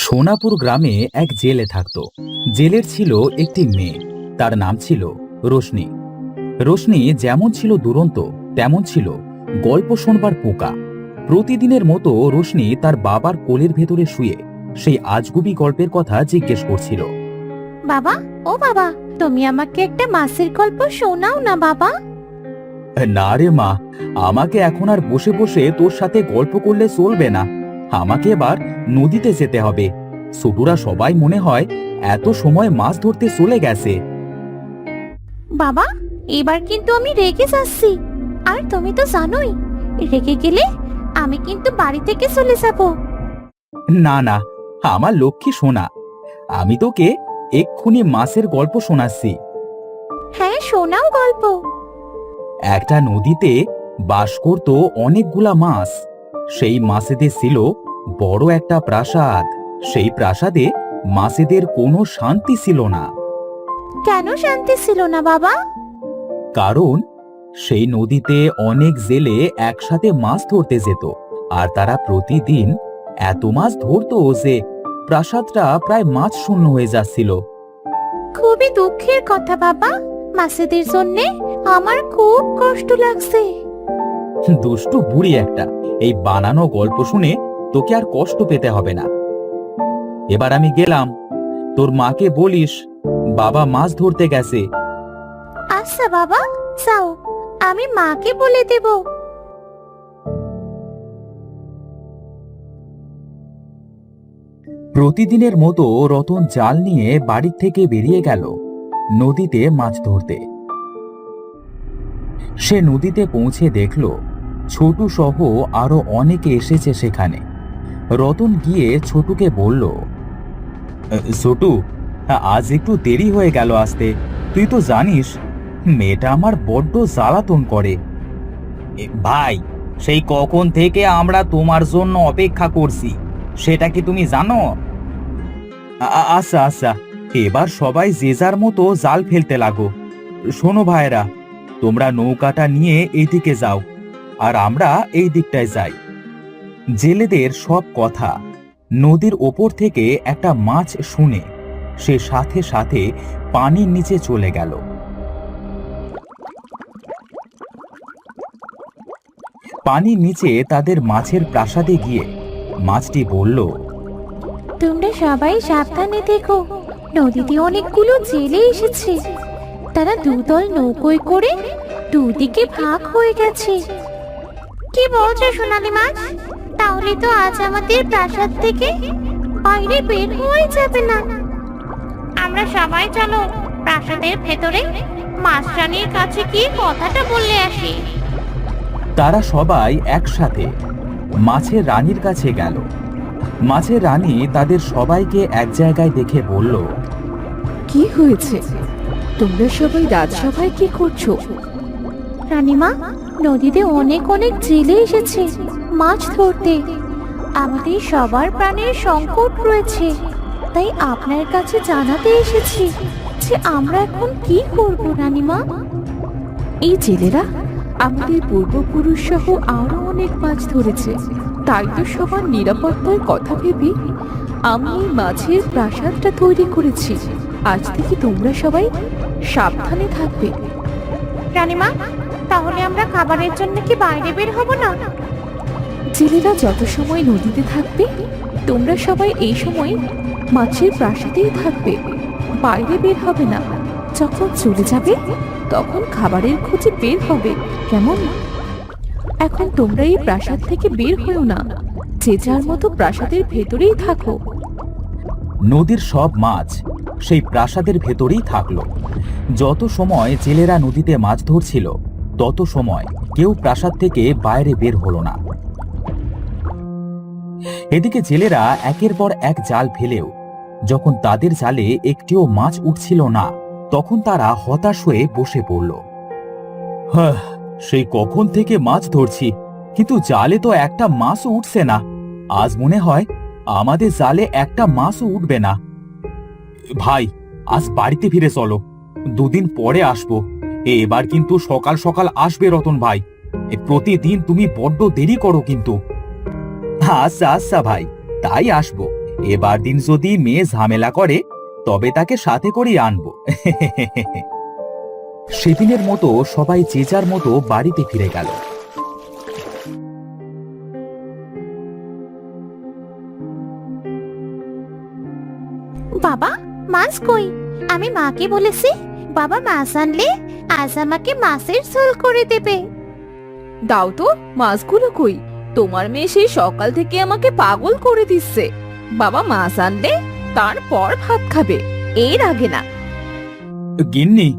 সোনাপুর গ্রামে এক জেলে থাকত। জেলের ছিল একটি মেয়ে, তার নাম ছিল রোশনি। রোশনি যেমন ছিল দুরন্ত, তেমন ছিল গল্প শোনবার পোকা। প্রতিদিনের মতো রোশনি তার বাবার কোলের ভেতরে শুয়ে সেই আজগুবি গল্পের কথা জিজ্ঞেস করছিল। বাবা, ও বাবা, তুমি আমাকে একটা মাসের গল্প শোনাও না বাবা। না রে মা, আমাকে এখন আর বসে বসে তোর সাথে গল্প করলে চলবে না। আমাকে এবার নদীতে যেতে হবে। ছোটরা সবাই মনে হয় এত সময় মাছ ধরতে চলে গেছে। বাবা, এবার কিন্তু আমি রেগে যাচ্ছি। আর তুমি তো জানোই, রেগে গেলে আমি কিন্তু বাড়ি থেকে চলে যাব। না না, আমার লক্ষ্মী সোনা, আমি তোকে এক্ষুনি মাছের গল্প শোনাচ্ছি। হ্যাঁ, শোনাও গল্প। একটা নদীতে বাস করত অনেকগুলা মাছ। সেই মাছেদের ছিল বড় একটা প্রাসাদ। সেই প্রাসাদে মাছেদের কোনো শান্তি ছিল না। কেন শান্তি ছিল না বাবা? কারণ সেই নদীতে অনেক জেলে একসাথে মাছ ধরতে যেত, আর তারা প্রতিদিন এত মাছ ধরতো যে প্রাসাদটা প্রায় মাছ শূন্য হয়ে যাচ্ছিল। খুবই দুঃখের কথা বাবা, মাছেদের জন্যে আমার খুব কষ্ট লাগছে। দুষ্টু বুড়ি একটা, এই বানানো গল্প শুনে তোকে আর কষ্ট পেতে হবে না। এবার আমি গেলাম, তোর মাকে বলিস বাবা মাছ ধরতে গেছে। আচ্ছা বাবা, যাও, আমি মাকে বলে দেব। প্রতিদিনের মতো রতন জাল নিয়ে বাড়ি থেকে বেরিয়ে গেল নদীতে মাছ ধরতে। সে নদীতে পৌঁছে দেখল ছোটু সহ আরো অনেকে এসেছে সেখানে। রতন গিয়ে ছোটুকে বলল, ছোটু, আজ একটু দেরি হয়ে গেল আসতে। তুই তো জানিস মেয়েটা আমার বড্ড জ্বালাতন করে। ভাই, সেই কখন থেকে আমরা তোমার জন্য অপেক্ষা করছি, সেটা কি তুমি জানো? আচ্ছা আচ্ছা, এবার সবাই যে যার মতো জাল ফেলতে লাগো। শোনো ভাইরা, তোমরা নৌকাটা নিয়ে এইদিকে যাও, আর আমরা এই দিকটায় যাই। জেলেদের সব কথা নদীর ওপর থেকে একটা মাছ শুনে সে সাথে সাথে পানির নিচে চলে গেল। পানির নিচে তাদের মাছের প্রাসাদে গিয়ে মাছটি বলল, তোমরা সবাই সাবধানে দেখো, নদীতে অনেকগুলো জেলে এসেছে। তারা দুদল নৌকোয় করে দুদিকে ভাগ হয়ে গেছে। কি বলছো সোনালি মাছ? তাহলে তো আজ আমাদের প্রাসাদ থেকে বাইরে বের হয়ে যাবে না। আমরা সবাই চলো প্রাসাদের ভেতরে মাছরানীর কাছে গিয়ে কথাটা বলে আসি। তারা সবাই একসাথে মাছের রানীর কাছে গেল। মাছের রানী তাদের সবাইকে এক জায়গায় দেখে বলল, কি হয়েছে? তোমরা সবাই রাজসভায় কি করছো? রানীমা, নদীতে অনেক অনেক জেলে এসেছে মাছ ধরতে। আমাদের সবার প্রাণের সংকট রয়েছে, তাই আপনার কাছে জানাতে এসেছি যে আমরা এখন কি করব রানীমা। এই জেলেরা আমাদের পূর্বপুরুষ সহ আরো অনেক মাছ ধরেছে, তাই তো সবার নিরাপত্তার কথা ভেবে আমি এই মাছের প্রাসাদটা তৈরি করেছি। আজ থেকে তোমরা সবাই সাবধানে থাকবে। রানীমা, তাহলে আমরা খাবারের জন্য কি বাইরে বের হব না? জেলেরা যত সময় নদীতে থাকবে, তোমরা সবাই এই সময় মাছের প্রাসাদেই থাকবে, বাইরে বের হবে না। যখন চলে যাবে তখন খাবারের খোঁজে বের হবে, কেমন? এখন তোমরা এই প্রাসাদ থেকে বের হয়েও না, যে যার মতো প্রাসাদের ভেতরেই থাকো। নদীর সব মাছ সেই প্রাসাদের ভেতরেই থাকলো। যত সময় জেলেরা নদীতে মাছ ধরছিল তত সময় কেউ প্রাসাদ থেকে বাইরে বের হলো না। এদিকে জেলেরা একের পর এক জাল ফেলেও যখন তাদের জালে একটিও মাছ উঠছিল না, তখন তারা হতাশ হয়ে বসে পড়ল। সেই কখন থেকে মাছ ধরছি, কিন্তু জালে তো একটা মাছও উঠছে না। আজ মনে হয় আমাদের জালে একটা মাছও উঠবে না। ভাই, আজ বাড়িতে ফিরে চলো, দুদিন পরে আসবো। এবার কিন্তু সকাল সকাল আসবে রতন ভাই। প্রতিদিন তুমি বড্ড দেরি করো কিন্তু। আচ্ছা আচ্ছা ভাই, তাই আসবো। এবার দিন যদি মেয়ে ঝামেলা করে তবে তাকে সাথে করেই আনবো। সেদিনের মতো সবাই যে যার মতো বাড়িতে ফিরে গেল। বাবা, মাছ কই? আমি মাকে বলেছি বাবা মাছ আনলে আজ আমাকে মাছের ঝোল করে দেবে। দাও তো, মাছগুলো কই? তোমার মেয়ে সেই সকাল থেকে আমাকে পাগল করে দিচ্ছে। বাবা মাছ আনলে তারপর ভাত খাবে, এর আগে না। গিন্নি,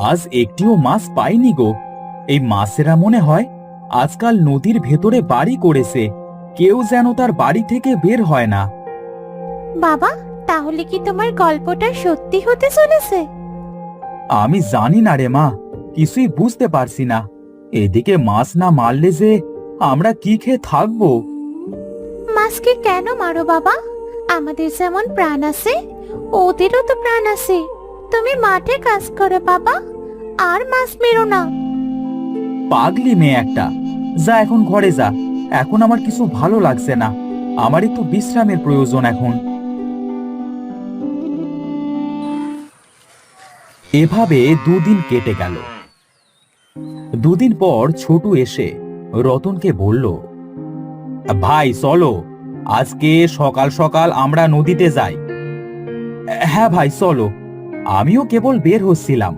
আজ একটিও মাছ পাইনি গো। এই মাছেরা মনে হয় আজকাল নদীর ভেতরে বাড়ি করেছে, কেউ যেন তার বাড়ি থেকে বের হয় না। বাবা, তাহলে কি তোমার গল্পটা সত্যি হতে চলেছে? আমি জানি না রে মা, কিছুই বুঝতে পারছি না। এদিকে মাছ না মারলে যে আমরা কি খেয়ে থাকবো? মাছকে কেন মারো বাবা? আমাদের যেমন প্রাণ আছে ওদেরও তো প্রাণ আছে। তুমি মাঠে কাজ করো বাবা, আর মাছ মেরো না। পাগলি মেয়ে একটা, যা এখন ঘরে যা। এখন আমার কিছু ভালো লাগছে না, আমার একটু বিশ্রামের প্রয়োজন এখন। এভাবে দুদিন কেটে গেল। দুদিন পর ছোটু এসে রতনকে বলল, ভাই চলো, আজকে সকাল সকাল আমরা নদীতে যাই। হ্যাঁ ভাই চলো, আমিও কেবল বের হচ্ছিলাম।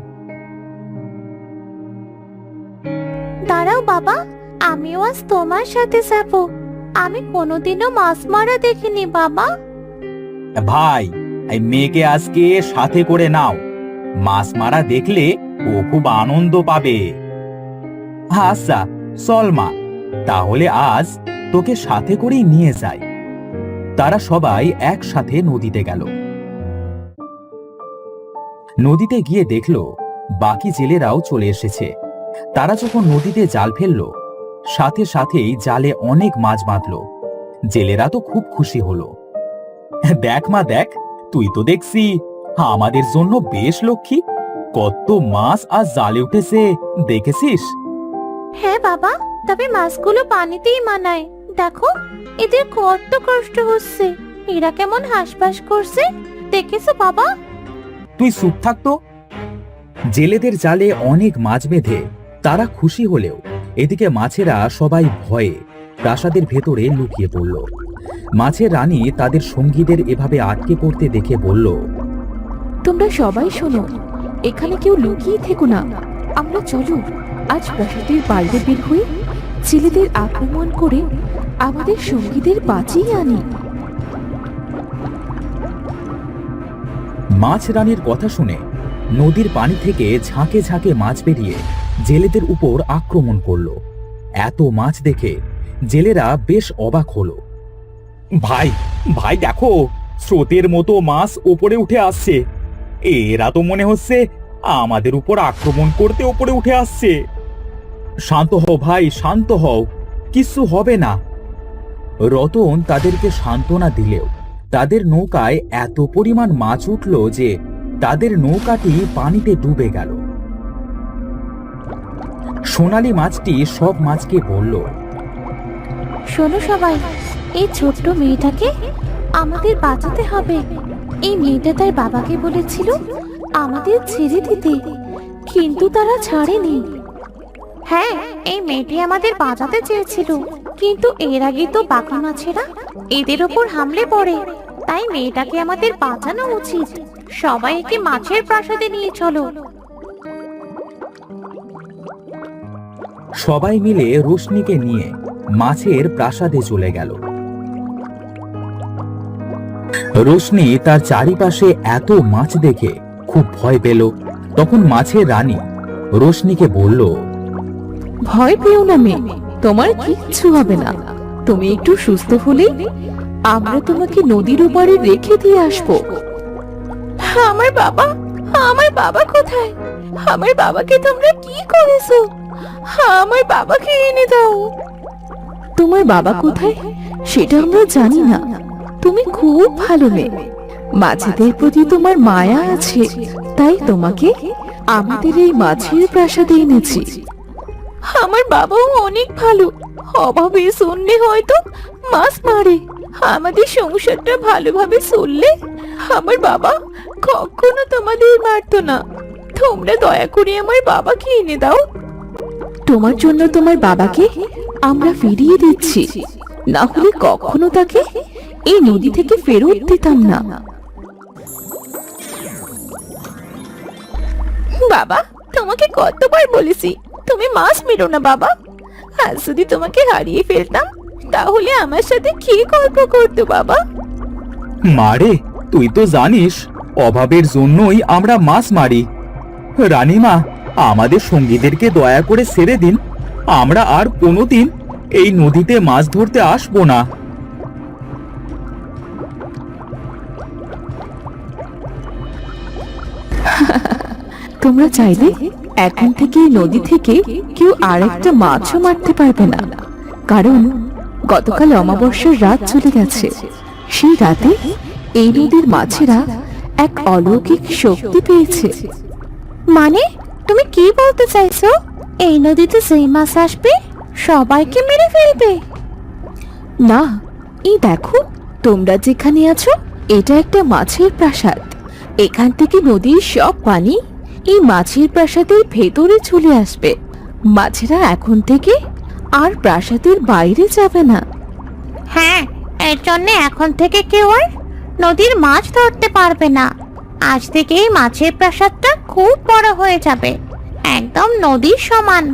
দাঁড়াও বাবা, আমিও আজ তোমার সাথে যাব। আমি কোনোদিনও মাছ মারা দেখিনি বাবা। ভাই, এই মেয়েকে আজকে সাথে করে নাও, মাছ মারা দেখলে ও খুব আনন্দ পাবে। আচ্ছা চল মা, তাহলে আজ তোকে সাথে করেই নিয়ে যাই। তারা সবাই একসাথে নদীতে গেল। নদীতে গিয়ে দেখলো বাকি জেলেরাও চলে এসেছে। তারা যখন নদীতে জাল ফেললো, সাথে সাথেই জালে অনেক মাছ বাঁধলো। জেলেরা তো খুব খুশি হলো। দেখ মা দেখ, তুই তো দেখছি আমাদের জন্য বেশ লক্ষ্মী। কত মাছ আজ জালে উঠেছে দেখেছিস? হ্যাঁ বাবা, তবে মাছগুলো পানিতেই মানায়। দেখো, এদের কত কষ্ট হচ্ছে। এরা কেমন হাঁসফাঁস করছে, দেখেছো বাবা? তুই চুপ থাকতো। জেলেদের জালে অনেক মাছ বেঁধে তারা খুশি হলেও এদিকে মাছেরা সবাই ভয়ে প্রাসাদের ভেতরে লুকিয়ে পড়ল। মাছের রানী তাদের সঙ্গীদের এভাবে আটকে পড়তে দেখে বলল, তোমরা সবাই শোনো, এখানে কেউ লুকিয়ে থেকো না। আমরা চলো আজ প্রাসাদের বাইরে বের হয়ে ছেলেদের আক্রমণ করে আমাদের সঙ্গীদের বাঁচিয়ে আনি। মাছ রানীর কথা শুনে নদীর পানি থেকে ঝাঁকে ঝাঁকে মাছ বেরিয়ে জেলেদের উপর আক্রমণ করলো। এত মাছ দেখে জেলেরা বেশ অবাক হলো। ভাই ভাই দেখো, স্রোতের মতো মাছ উপরে উঠে আসছে। এরা তো মনে হচ্ছে আমাদের উপর আক্রমণ করতে উপরে উঠে আসছে। শান্ত হও ভাই, শান্ত হও, কিছু হবে না। রতন তাদেরকে সান্ত্বনা দিলেও তাদের নৌকায় এত পরিমাণ মাছ উঠল যে তাদের নৌকাটি পানিতে ডুবে গেল। সোনালী মাছটি সব মাছকে বলল, শোনো সবাই, এই ছোট্ট মেয়েটাকে আমাদের বাঁচাতে হবে। এই মেয়েটা তার বাবাকে বলেছিল আমাদের ছেড়ে দিতে, কিন্তু তারা ছাড়েনি। হ্যাঁ, এই মেয়েটি আমাদের বাঁচাতে চেয়েছিল, কিন্তু এর আগে তো বাকি মাছেরা এদের ওপর হামলে পড়ে। তাই মেয়েটাকে আমাদের বাঁচানো উচিত। সবাই একে মাছের প্রাসাদে নিয়ে চলো। সবাই মিলে রোশনিকে নিয়ে মাছের প্রাসাদে চলে গেল। রোশনি তার চারিপাশে এত মাছ দেখে খুব ভয় পেল। তখন মাছের রানী রোশনিকে বলল, ভয় পেও না মেয়ে, তোমার কিচ্ছু হবে না। তুমি একটু সুস্থ হলেই আমরা তোমাকে নদীর ওপারে রেখে দিয়ে আসবো। আমার বাবা কোথায়? আমার বাবাকে তোমরা কি করেছো? আমার বাবাকে এনে দাও। তোমার বাবা কোথায় সেটা আমরা জানি না। তুমি খুব ভালো মেয়ে, মাছেদের প্রতি তোমার মায়া আছে, তাই তোমাকে আমাদের এই মাছের প্রাসাদে এনেছি। আমার বাবাও অনেক ভালো, অভাবে শূন্যে হয়তো মাছ মারে। আমাদের সংসারটা ভালোভাবে চললে আমার বাবা কখনো তোমাদের মারতো না। তোমরা দয়া করে আমার বাবাকে এনে দাও। তোমার জন্য তোমার বাবাকে আমরা ফিরিয়ে দিচ্ছি, না হলে কখনো তাকে এই নদী থেকে ফেরত দিতাম না। বাবা, তোমাকে কতবার বলেছি তুমি মাছ মেরো না বাবা। আজ যদি তোমাকে হারিয়ে ফেলতাম তাহলে আমার সাথে কি গল্প করতো বাবা? মারে, তুই তো জানিস অভাবের জন্যই আমরা মাছ মারি। রানীমা, আমাদের সঙ্গীদেরকে দয়া করে ছেড়ে দিন। আমরা আর কোনোদিন এই নদীতে মাছ ধরতে আসবো না। তোমরা চাইলে এখন থেকে এই নদী থেকে কেউ আর একটা মাছও মারতে পারবে না, কারণ গতকাল অমাবস্যার রাত চলে গেছে। সেই রাতে এই নদীর মাছেরা এক অলৌকিক শক্তি পেয়েছে। মানে তুমি কি বলতে চাইছো? এই নদীতে যেই মাছ আসবে সবাইকে মেরে ফেলবে? না, এই দেখো, তোমরা যেখানে আছো এটা একটা মাছের প্রাসাদ। এখান থেকে নদীর সব পানি এই মাছের প্রাসাদের ভেতরে চলে আসবে। মাছেরা এখন থেকে আর প্রাসাদের বাইরে যাবে না। হ্যাঁ, এর জন্য এখন থেকে কেউ আর নদীর মাছ ধরতে পারবে না। আজ থেকেই মাছের প্রাসাদটা খুব বড় হয়ে যাবে, একদম নদীর সমান।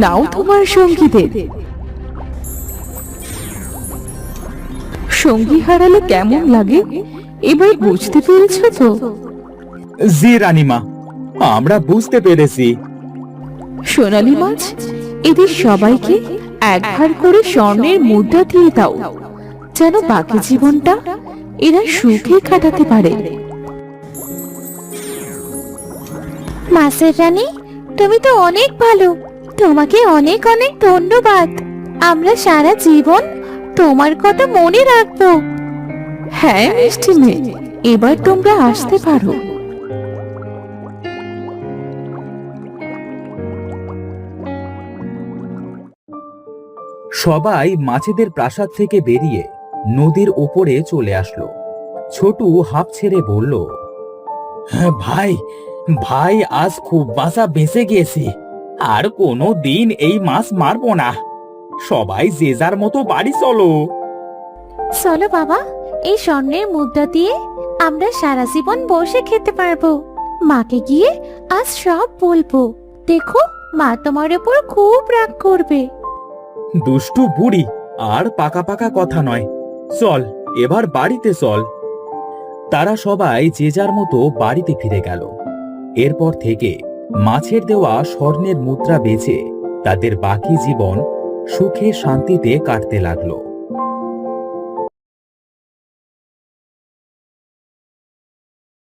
নাও তোমার সঙ্গীদের। সঙ্গী হারালে কেমন লাগে এবার বুঝতে পেরেছো তো? জি রানীমা, আমরা বুঝতে পেরেছি। সোনালী মাছ, এদের সবাইকে একবার করে স্বর্ণের মুদ্রা দিয়ে দাও, যেন বাকি জীবনটা এরা সুখে কাটাতে পারে। মাছের রানী, তুমি তো অনেক ভালো, তোমাকে অনেক অনেক ধন্যবাদ। আমরা সারা জীবন তোমার কথা মনে রাখবো। হ্যাঁ মিষ্টি মেয়ে, এবার তোমরা আসতে পারো। সবাই মাছেদের প্রাসাদ থেকে বেরিয়ে নদীর ওপরে চলে আসলো। ছোটু হাঁপ ছেড়ে বলল, ভাই ভাই, আজ খুব বাঁচা বেঁচে গিয়েছি। আর কোনো দিন এই মাছ মারবো না। সবাই যে যার মতো বাড়ি চলো। চলো বাবা, এই স্বর্ণের মুদ্রা দিয়ে আমরা সারা জীবন বসে খেতে পারবো। মাকে গিয়ে আজ সব বলবো। দেখো, মা তোমার উপর খুব রাগ করবে। দুষ্টু বুড়ি, আর পাকা পাকা কথা নয়, চল এবার বাড়িতে চল। তারা সবাই যে যার মতো বাড়িতে ফিরে গেল। এরপর থেকে মাছের দেওয়া স্বর্ণের মুদ্রা বেচে তাদের বাকি জীবন সুখে শান্তিতে কাটতে লাগলো।